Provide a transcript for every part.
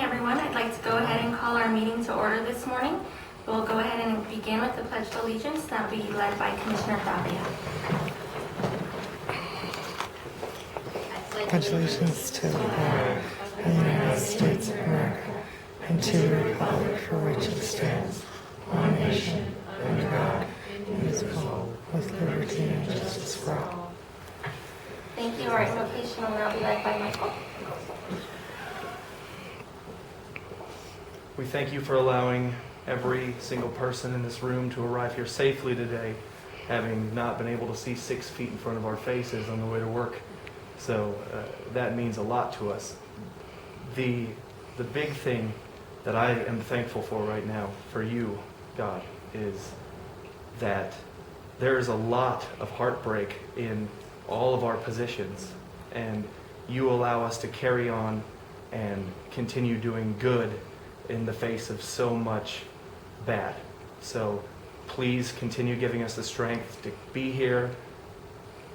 everyone. I'd like to go ahead and call our meeting to order this morning. We'll go ahead and begin with the Pledge of Allegiance. That will be led by Commissioner Davia. Pledge allegiance to the flag of the United States of America and to the republic for which it stands, one nation, under God, indivisible, with liberty and justice for all. Thank you. Our invocation will now be led by Michael. We thank you for allowing every single person in this room to arrive here safely today, having not been able to see 6 feet in front of our faces on the way to work. So that means a lot to us. The big thing that I am thankful for right now, for you, God, is that there is a lot of heartbreak in all of our positions, and you allow us to carry on and continue doing good in the face of so much bad. So please continue giving us the strength to be here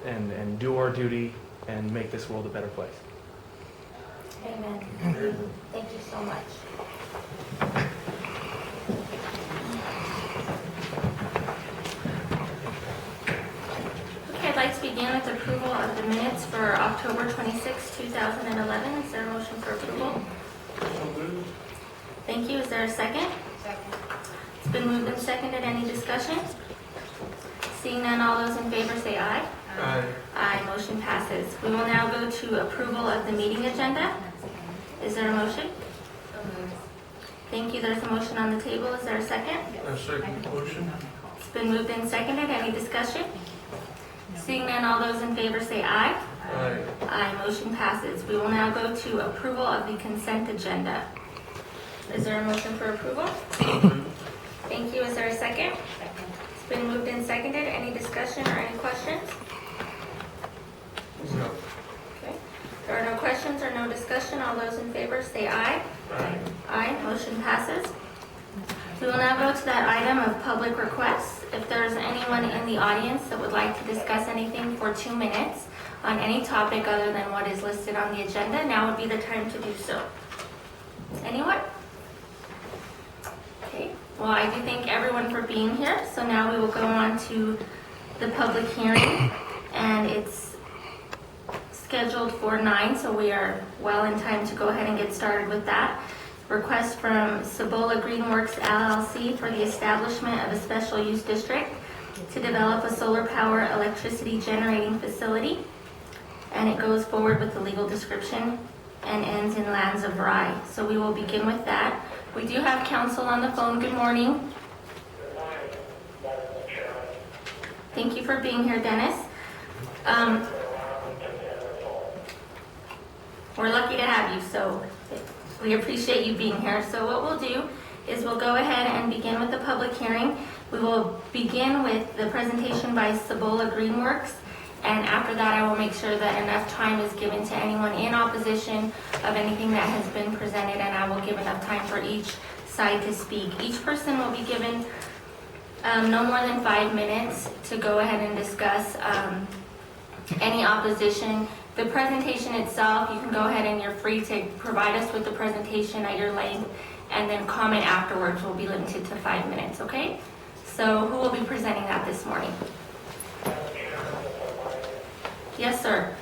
and do our duty and make this world a better place. Amen. Thank you so much. Okay, I'd like to begin with approval of the minutes for October 26, 2011. Is there a motion for approval? Thank you. Is there a second? Second. It's been moved and seconded. Any discussion? Seeing none, all those in favor say aye. Aye. Aye. Motion passes. We will now go to approval of the meeting agenda. Is there a motion? Thank you. There's a motion on the table. Is there a second? A second motion. It's been moved and seconded. Any discussion? Seeing none, all those in favor say aye. Aye. Aye. Motion passes. We will now go to approval of the consent agenda. Is there a motion for approval? Thank you. Is there a second? Second. It's been moved and seconded. Any discussion or any questions? No. Okay. There are no questions or no discussion. All those in favor say aye. Aye. Aye. Motion passes. We will now go to that item of public requests. If there's anyone in the audience that would like to discuss anything for 2 minutes on any topic other than what is listed on the agenda, now would be the time to do so. Anyone? Okay. Well, I do thank everyone for being here. So now we will go on to the public hearing, and it's scheduled for 9, so we are well in time to go ahead and get started with that. Request from Cibola Greenworks LLC for the establishment of a special use district to develop a solar power electricity generating facility, and it goes forward with the legal description and ends in lands of Rye. So we will begin with that. We do have counsel on the phone. Good morning. Thank you for being here, Dennis. We're lucky to have you, so we appreciate you being here. So what we'll do is we'll go ahead and begin with the public hearing. We will begin with the presentation by Cibola Greenworks, and after that I will make sure that enough time is given to anyone in opposition of anything that has been presented, and I will give enough time for each side to speak. Each person will be given no more than 5 minutes to go ahead and discuss any opposition. The presentation itself, you can go ahead and you're free to provide us with the presentation at your length, and then comment afterwards will be limited to 5 minutes, okay? So who will be presenting that this morning? Yes, sir.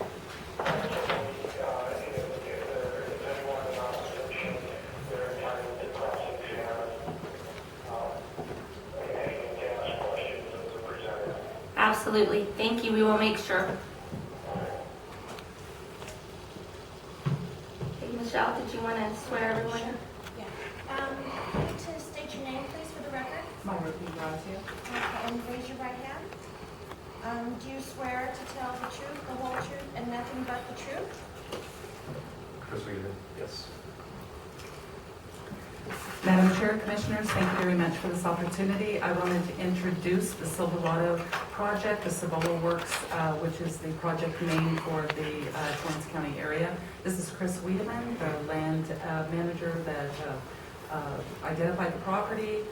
Absolutely. Thank you. We will make sure. Hey, Michelle, did you want to swear everyone in? Yeah. You need to state your name, please, for the record. Myra P. Gracia. Okay, and raise your right hand. Do you swear to tell the truth, the whole truth, and nothing but the truth? Yes. Madam Chair, Commissioners, thank you very much for this opportunity. I wanted to introduce the Silverado project, the Cibola Works, which is the project name for the Torrance County area. This is Chris Wiedemann, the land manager that identified the property,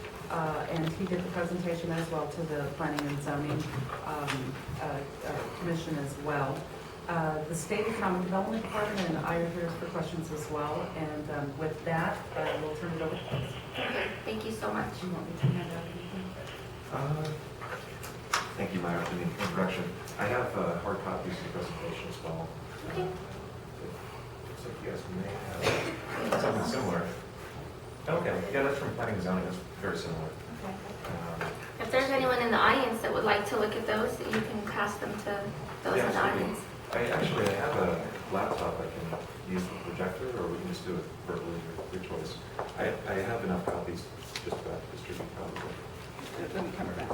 and he did the presentation as well to the Planning and Zoning Commission as well. The State Economic Development Department and I are here for questions as well. And with that, I will turn it over to Chris. Okay, thank you so much. Do you want me to hand out anything? Thank you, Myra, for the introduction. I have hard copies of the presentation as well. Okay. Looks like you guys may have something similar. Okay, yeah, that's from planning and zoning. That's very similar. Okay. If there's anyone in the audience that would like to look at those, you can pass them to those in the audience. I have a laptop I can use the projector, or we can just do it verbally, your choice. I have enough copies just about to distribute probably. Let me come back.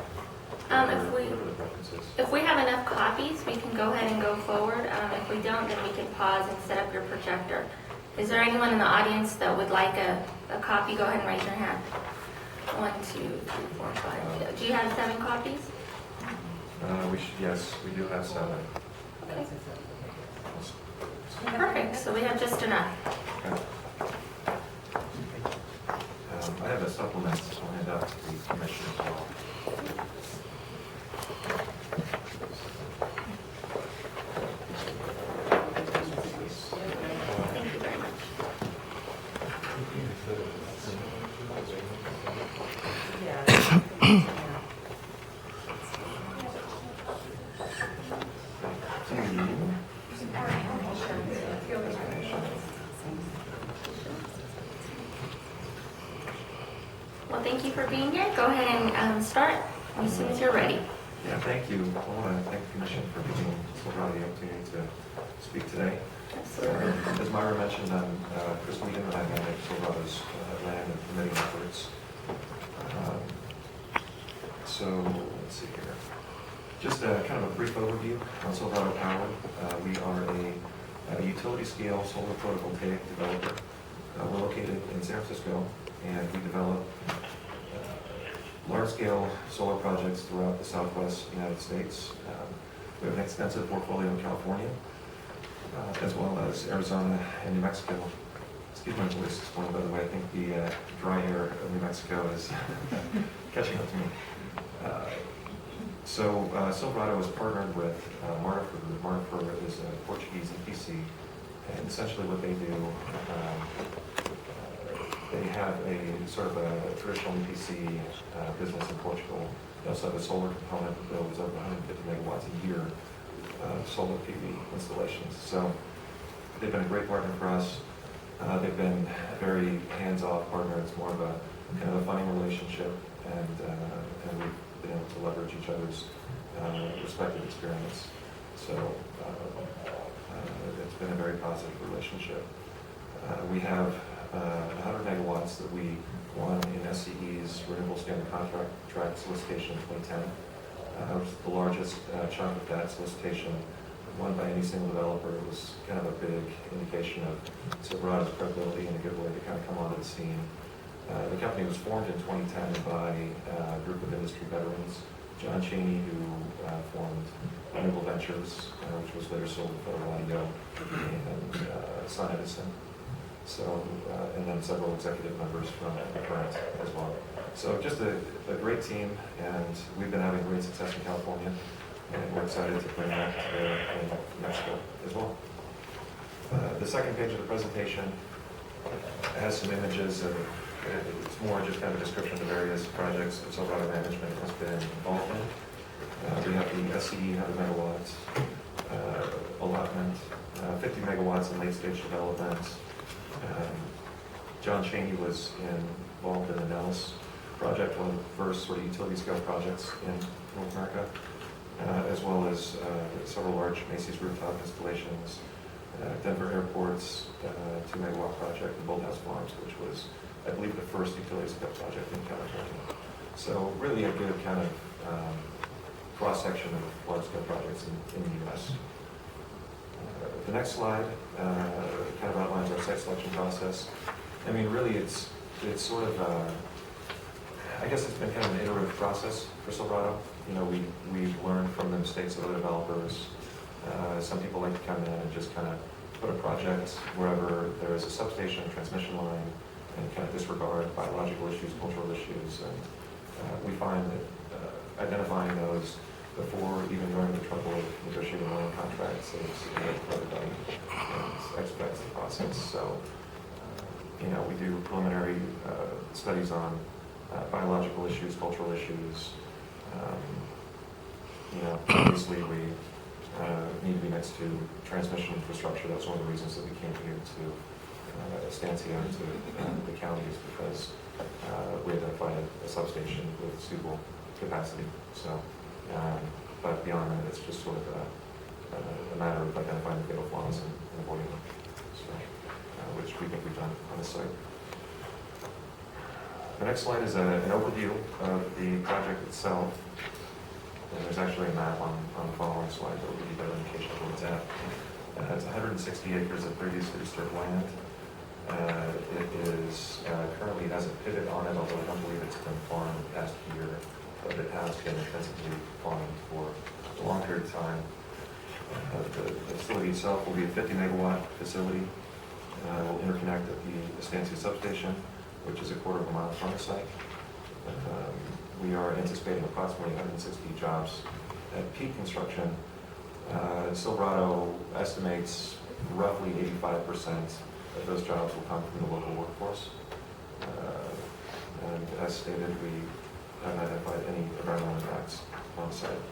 If we have enough copies, we can go ahead and go forward. If we don't, then we can pause and set up your projector. Is there anyone in the audience that would like a copy? Go ahead and raise your hand. 1, 2, 3, 4, 5. Do you have 7 copies? Yes, we do have 7. Okay. Perfect, so we have just enough. Okay. I have a supplement I'll hand out to the commission as well. Thank you very much. Well, thank you for being here. Go ahead and start as soon as you're ready. Yeah, thank you. I want to thank the commission for giving Silverado the opportunity to speak today. Absolutely. As Myra mentioned, I'm Chris Needham, and I manage Silverado's land and permitting efforts. So let's see here. Just kind of a brief overview on Silverado Power. We are a utility-scale solar photovoltaic developer. We're located in San Francisco, and we develop large-scale solar projects throughout the Southwest United States. We have an extensive portfolio in California, as well as Arizona and New Mexico. Excuse my voice this morning, by the way. I think the dry air of New Mexico is catching up to me. Silverado is partnered with Marford. Marford is a Portuguese EPC, and essentially what they do, they have a sort of a traditional EPC business in Portugal. They also have a solar component that builds over 150 megawatts a year of solar PV installations. So they've been a great partner for us. They've been a very hands-off partner. It's more of a kind of a funding relationship, and we've been able to leverage each other's respective experience. So it's been a very positive relationship. We have 100 megawatts that we won in SCE's Renewable Standard Contract solicitation in 2010. Which is the largest chunk of that solicitation won by any single developer. It was kind of a big indication of Silverado's credibility and a good way to kind of come onto the scene. The company was formed in 2010 by a group of industry veterans. John Cheney, who formed Renewable Ventures, which was later sold to Federal Audio, and Sun Edison. So, and then several executive members from Torrance as well. So just a great team, and we've been having great success in California, and we're excited to bring that to bear in Mexico as well. The second page of the presentation has some images of, it's more just kind of a description of the various projects that Silverado Management has been involved in. We have the SCE 100 megawatts allotment, 50 megawatts in late-stage development. John Cheney was involved in the Nellis project, one of the first sort of utility-scale projects in North America, as well as several large Macy's rooftop installations, Denver Airport's 2 megawatt project, and Bolthouse Farms, which was, I believe, the first utility-scale project in California. So really a good kind of cross-section of large-scale projects in the U.S. The next slide kind of outlines our site selection process. I mean, really, it's sort of, I guess it's been kind of an iterative process for Silverado. You know, we've learned from the mistakes of other developers. Some people like to come in and just kind of put a project wherever there is a substation, a transmission line, and kind of disregard biological issues, cultural issues. And we find that identifying those before even going to the trouble of negotiating loan contracts, they've secured for everybody and expedites the process. So, we do preliminary studies on biological issues, cultural issues. Obviously we need to be next to transmission infrastructure. That's one of the reasons that we came here to Estancia, to the county, is because we identified a substation with suitable capacity. So, but beyond that, it's just sort of a matter of identifying the fatal flaws and avoiding them. So, which we think we've done on this site. The next slide is an overview of the project itself. And there's actually a map on the following slide that will give you a better indication of where it's at. It's 160 acres of previously disturbed land. It is currently has a pivot on it, although I don't believe it's been farmed the past year, but it has been intensively farmed for a long period of time. The facility itself will be a 50 megawatt facility. Will interconnect at the Estancia substation, which is a quarter of a mile from the site. We are anticipating approximately 160 jobs at peak construction. Silverado estimates roughly 85% of those jobs will come from the local workforce. And as stated, we haven't identified any environmental impacts on site.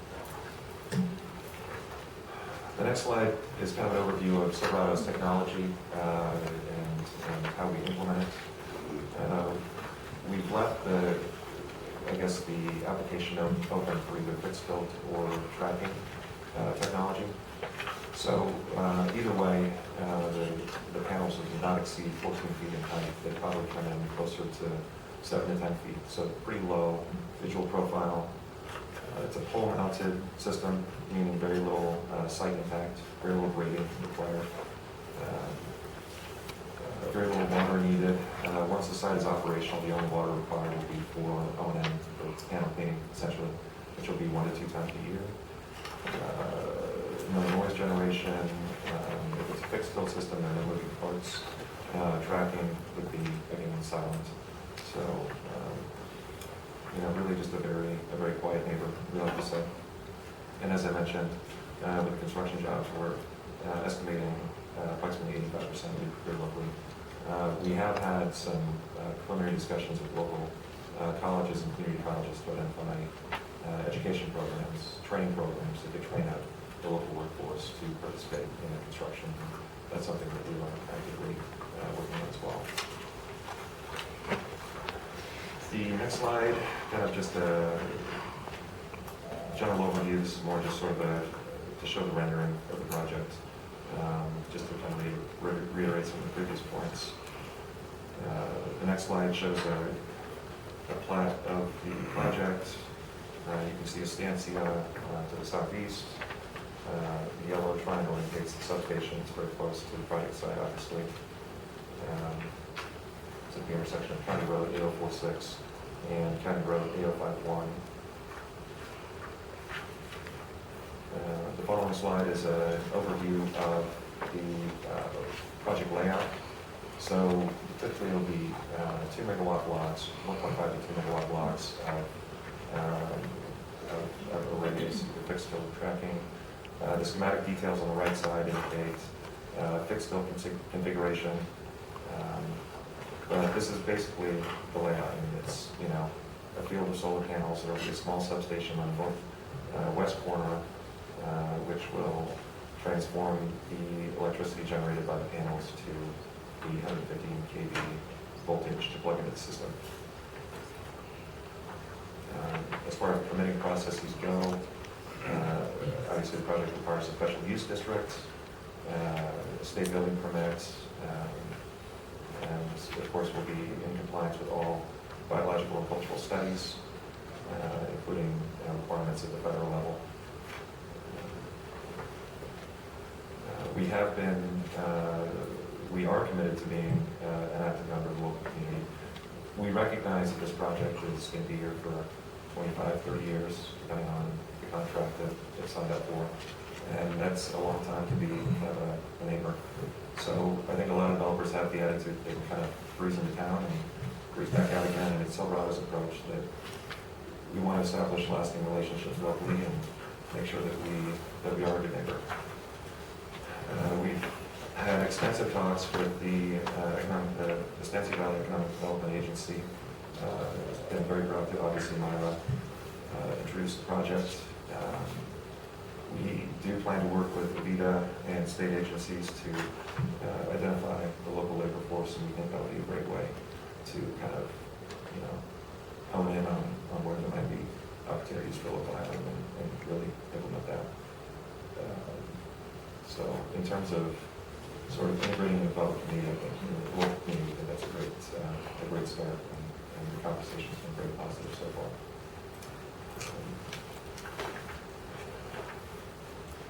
The next slide is kind of an overview of Silverado's technology and how we implement it. We've left the application open for either fixed tilt or tracking technology. So either way, the panels do not exceed 14 feet in height. They probably come in closer to 7 to 10 feet. So pretty low visual profile. It's a pole-mounted system, meaning very little site impact, very little grading required, very little water needed. Once the site is operational, the only water required will be for O&M, for panel cleaning, essentially, which will be 1 to 2 times a year. No noise generation. If it's a fixed tilt system, there are no moving parts. Tracking would be, again, silent. So, really just a very quiet neighbor, we like to say. And as I mentioned, with the construction jobs, we're estimating approximately 85% here locally. We have had some preliminary discussions with local colleges and community colleges to identify education programs, training programs that could train out the local workforce to participate in the construction. That's something that we are actively working on as well. The next slide, kind of just a general overview. This is more just sort of to show the rendering of the project, just to kind of reiterate some of the previous points. The next slide shows a plat of the project. You can see Estancia to the southeast. The yellow triangle indicates the substation. It's very close to the project site, obviously. It's at the intersection of County Road 8046 and County Road 8051. The following slide is an overview of the project layout. So typically it'll be 2 megawatt blocks, 1.5 to 2 megawatt blocks of arrays with fixed tilt tracking. The schematic details on the right side indicate fixed tilt configuration. But this is basically the layout. I mean, it's a field of solar panels. There will be a small substation on both west corner, which will transform the electricity generated by the panels to the 115 kV voltage to plug into the system. As far as permitting processes go, obviously the project requires a special use district, state building permits, and of course will be in compliance with all biological and cultural studies, including requirements at the federal level. We are committed to being an active member of the local community. We recognize that this project is going to be here for 25, 30 years, depending on the contract that it's signed up for. And that's a long time to be kind of a neighbor. So I think a lot of developers have the attitude they can kind of cruise into town and cruise back out again. And it's Silverado's approach that we want to establish lasting relationships locally and make sure that we are a good neighbor. We've had extensive talks with the Estancia Valley Economic Development Agency. It's been very productive. Obviously, Myra introduced the project. We do plan to work with VITA and state agencies to identify the local labor force, and we think that would be a great way to kind of, hone in on where there might be opportunities for local hiring and really implement that. So in terms of sort of integrating the public community, I think, in the local community, that's a great start, and the conversation's been very positive so far.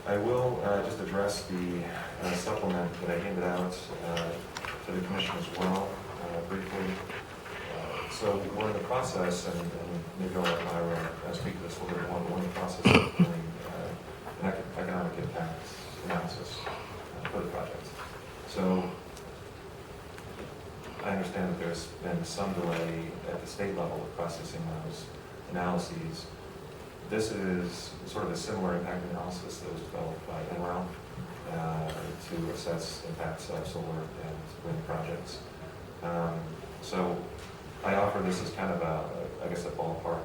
I will just address the supplement that I handed out to the commission as well, briefly. So we're in the process, and maybe I'll let Myra speak to this a little bit more, we're in the process of doing an economic impact analysis for the project. So I understand that there's been some delay at the state level of processing those analyses. This is sort of a similar impact analysis that was developed by No1 to assess impacts of solar and wind projects. So I offer this as kind of a ballpark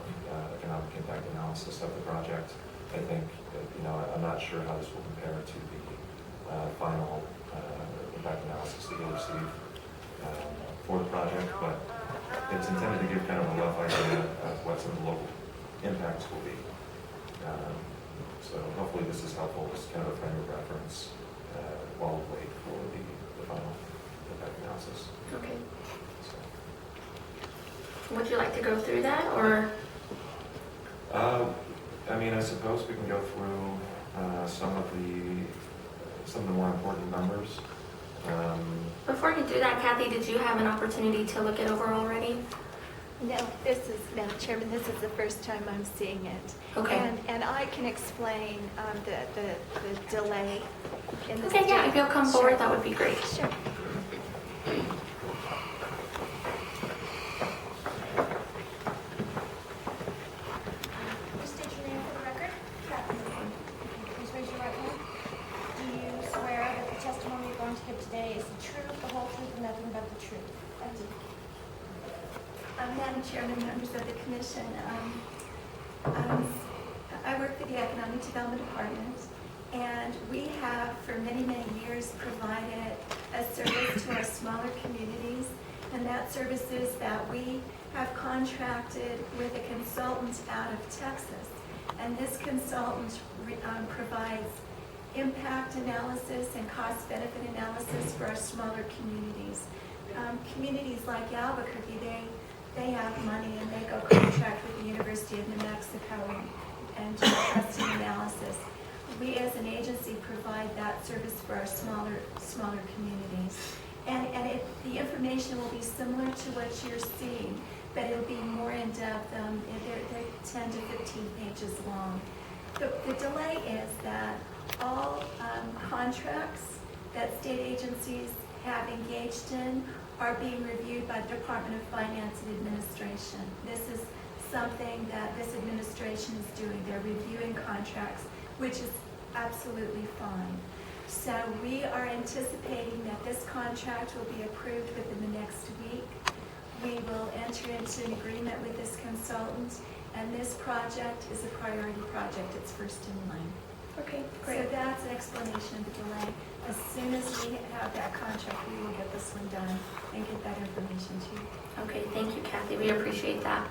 economic impact analysis of the project. I think, I'm not sure how this will compare to the final impact analysis that you'll receive for the project, but it's intended to give kind of a rough idea of what some of the local impacts will be. So hopefully this is helpful, just kind of a frame of reference while we wait for the final impact analysis. Okay. So. Would you like to go through that, or? I suppose we can go through some of the more important numbers. Before you do that, Kathy, did you have an opportunity to look it over already? No, Madam Chairman, this is the first time I'm seeing it. Okay. And I can explain the delay in the Okay, yeah, if you'll come Sure. forward, that would be great. Sure. Please state your name for the record. Please raise your right hand. Do you swear that the testimony you're going to give today is the truth, the whole truth, and nothing but the truth? I do. Madam Chairman, members of the Commission, I work for the Economic Development Department, and we have for many, many years provided a service to our smaller communities, and that service is that we have contracted with a consultant out of Texas, and this consultant provides impact analysis and cost-benefit analysis for our smaller communities. Communities like Albuquerque, they have money and they go contract with the University of New Mexico and do testing analysis. We as an agency provide that service for our smaller communities. And the information will be similar to what you're seeing, but it'll be more in depth. They're 10 to 15 pages long. The delay is that all contracts that state agencies have engaged in are being reviewed by the Department of Finance and Administration. This is something that this administration is doing. They're reviewing contracts, which is absolutely fine. So we are anticipating that this contract will be approved within the next week. We will enter into an agreement with this consultant, and this project is a priority project. It's first in line. Okay, So that's an explanation of the delay. As soon as we have that contract, we will get this one done and get that information to you. Okay, thank you, Kathy. We appreciate that.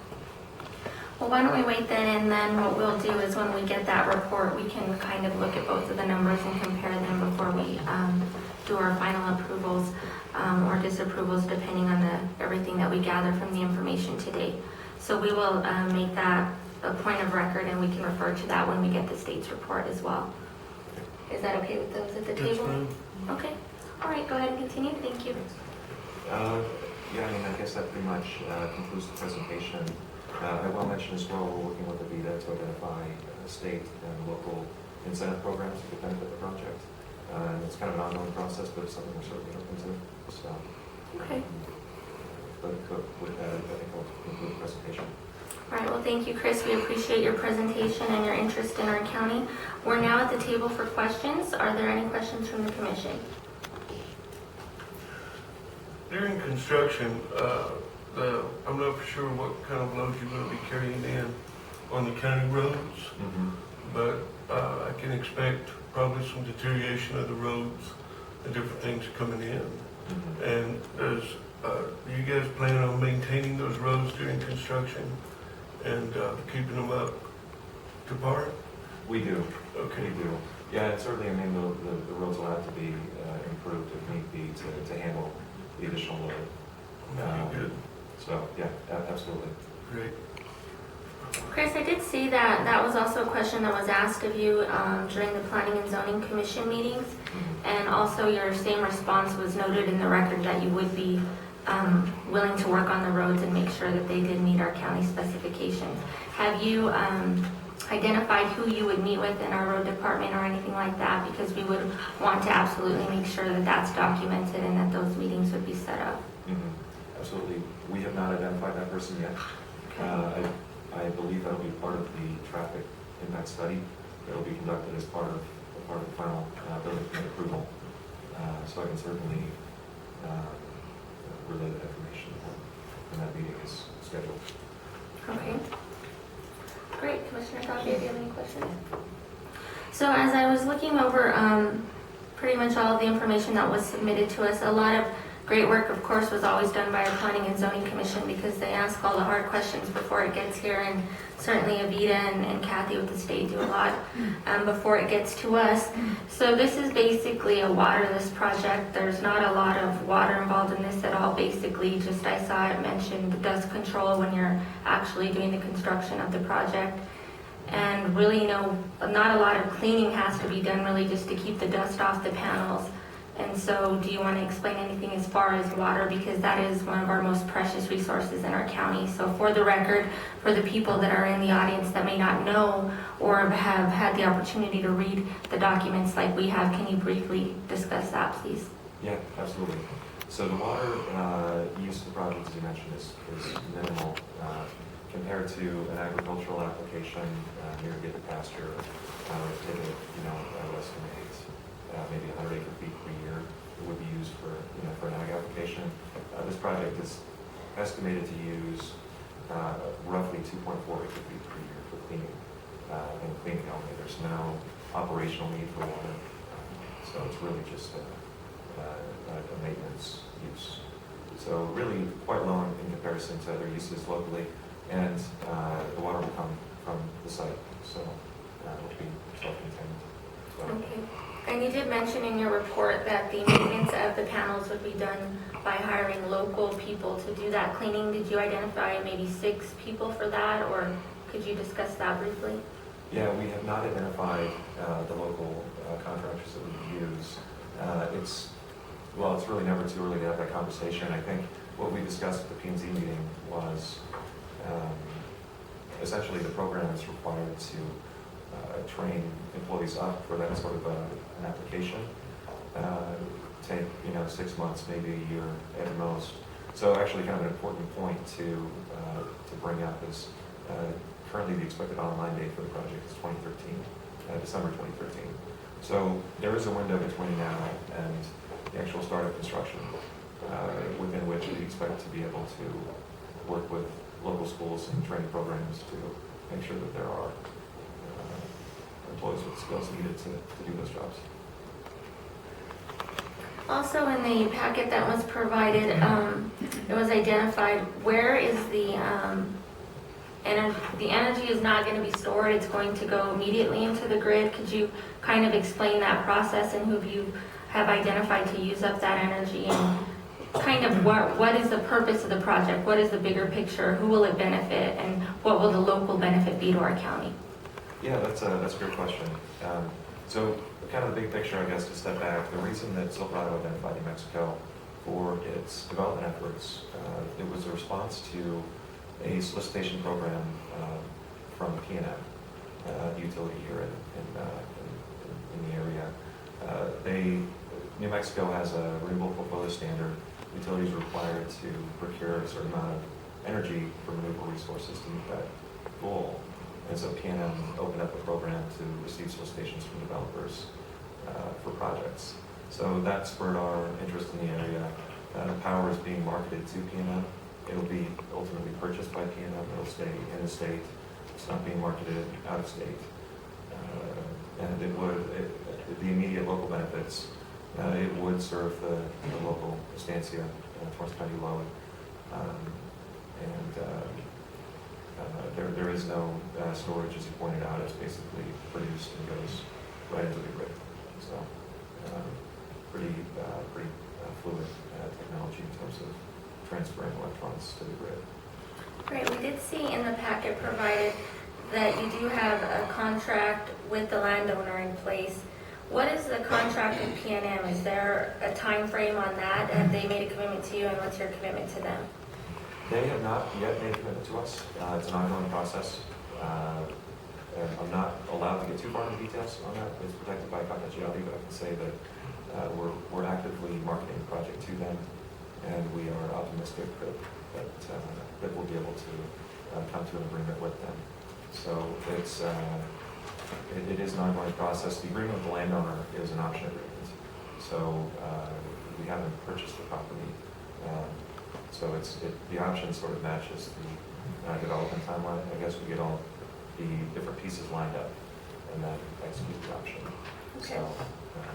Well, why don't we wait then, and then what we'll do is when we get that report, we can kind of look at both of the numbers and compare them before we do our final approvals or disapprovals, depending on everything that we gather from the information today. So we will make that a point of record, and we can refer to that when we get the state's report as well. Is that okay with those at the table? Okay. All right, go ahead and continue. Thank you. I guess that pretty much concludes the presentation. I will mention as well, we're working with the VITA to identify state and local incentive programs that could benefit the project. It's kind of an ongoing process, but it's something we're certainly open to. So, Okay. but with that, I think I'll conclude the presentation. All right, well, thank you, Chris. We appreciate your presentation and your interest in our county. We're now at the table for questions. Are there any questions from the commission? During construction, I'm not for sure what kind of loads you're going to be carrying in on the county roads, but I can expect probably some deterioration of the roads and different things coming in. And do you guys plan on maintaining those roads during construction and keeping them up to par? We do. Okay. We do. Yeah, and certainly, I mean, the roads will have to be improved if need be to handle the additional load. Okay, good. So, yeah, absolutely. Great. Chris, I did see that that was also a question that was asked of you during the Planning and Zoning Commission meetings. And also your same response was noted in the record that you would be willing to work on the roads and make sure that they did meet our county specifications. Have you identified who you would meet with in our road department or anything like that? Because we would want to absolutely make sure that that's documented and that those meetings would be set up. Absolutely. We have not identified that person yet. I believe that'll be part of the traffic impact study that'll be conducted as part of the final building permit approval. So I can certainly relay that information when that meeting is scheduled. Okay. Great. Commissioner Tapia, do you have any questions? So as I was looking over pretty much all of the information that was submitted to us, a lot of great work, of course, was always done by our Planning and Zoning Commission because they ask all the hard questions before it gets here, and certainly Avita and Kathy with the state do a lot before it gets to us. So this is basically a waterless project. There's not a lot of water involved in this at all. Basically, just I saw it mentioned the dust control when you're actually doing the construction of the project. And really, not a lot of cleaning has to be done, really just to keep the dust off the panels. And so do you want to explain anything as far as water? Because that is one of our most precious resources in our county. So for the record, for the people that are in the audience that may not know or have had the opportunity to read the documents like we have, can you briefly discuss that, please? Yeah, absolutely. So the water use of the project, as you mentioned, is minimal compared to an agricultural application near a given pasture. I would estimate maybe 100 acre feet per year would be used for an ag application. This project is estimated to use roughly 2.4 acre feet per year for cleaning and cleaning only. There's no operational need for water, so it's really just a maintenance use. So really quite low in comparison to other uses locally, and the water will come from the site, so it will be self-contained. So. Okay. And you did mention in your report that the maintenance of the panels would be done by hiring local people to do that cleaning. Did you identify maybe 6 people for that, or could you discuss that briefly? Yeah, we have not identified the local contractors that we use. It's really never too early to have that conversation. I think what we discussed at the P&Z meeting was essentially the program is required to train employees up for that sort of an application. Take 6 months, maybe a year at most. So actually, kind of an important point to bring up is currently the expected online date for the project is 2013, December 2013. So there is a window between now and the actual start of construction, within which we expect to be able to work with local schools and training programs to make sure that there are employees with the skills needed to do those jobs. Also in the packet that was provided, it was identified where is the energy is not going to be stored. It's going to go immediately into the grid. Could you kind of explain that process and who you have identified to use up that energy, and kind of what is the purpose of the project? What is the bigger picture? Who will it benefit, and what will the local benefit be to our county? Yeah, that's a great question. So kind of the big picture, I guess, to step back, the reason that Silverado identified New Mexico for its development efforts, it was a response to a solicitation program from PNM, the utility here in the area. New Mexico has a renewable portfolio standard. Utilities are required to procure a certain amount of energy from renewable resources to meet that goal. And so PNM opened up a program to receive solicitations from developers for projects. So that spurred our interest in the area. The power is being marketed to PNM. It'll be ultimately purchased by PNM. It'll stay in the state. It's not being marketed out of state. And the immediate local benefits, it would serve the local estancia, Torrance County load. There is no storage, as you pointed out. It's basically produced and goes right into the grid. So pretty fluid technology in terms of transferring electrons to the grid. Great. We did see in the packet provided that you do have a contract with the landowner in place. What is the contract with PNM? Is there a time frame on that? Have they made a commitment to you, and what's your commitment to them? They have not yet made a commitment to us. It's an ongoing process. And I'm not allowed to get too far into details on that. It's protected by confidentiality, but I can say that we're actively marketing the project to them, and we are optimistic that we'll be able to come to an agreement with them. So it is an ongoing process. The agreement with the landowner is an option agreement. So we haven't purchased the property. So the option sort of matches the development timeline. I guess we get all the different pieces lined up and then execute the option. Okay. So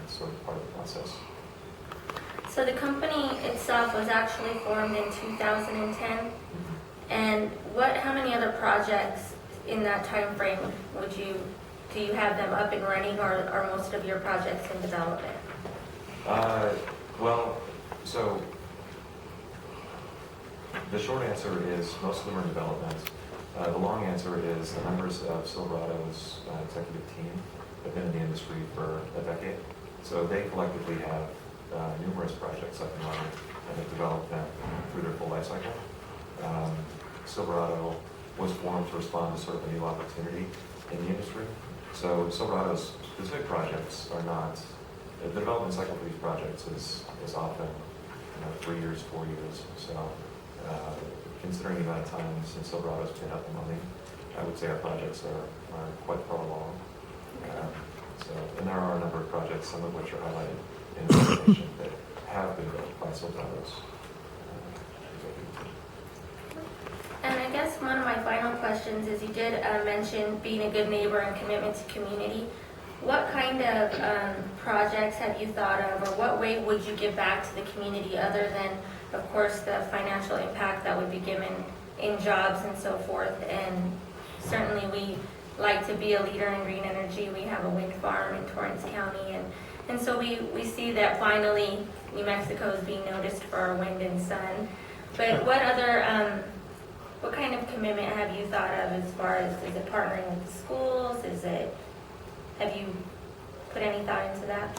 it's sort of part of the process. So the company itself was actually formed in 2010. And how many other projects in that time frame do you have them up and running, or are most of your projects in development? So the short answer is most of them are in development. The long answer is the members of Silverado's executive team have been in the industry for a decade. So they collectively have numerous projects up and running and have developed them through their full life cycle. Silverado was formed to respond to sort of a new opportunity in the industry. So Silverado's specific projects are not, the development cycle for these projects is often 3 years, 4 years. So considering the amount of time since Silverado's been up and running, I would say our projects are quite far along. And there are a number of projects, some of which are highlighted in the presentation, that have been built by Silverado's. And I guess one of my final questions is, you did mention being a good neighbor and commitment to community. What kind of projects have you thought of, or what way would you give back to the community other than, of course, the financial impact that would be given in jobs and so forth? And certainly we like to be a leader in green energy. We have a wind farm in Torrance County, and so we see that finally New Mexico is being noticed for our wind and sun. But what other what kind of commitment have you thought of, as far as, is it partnering with the schools? Have you put any thought into that?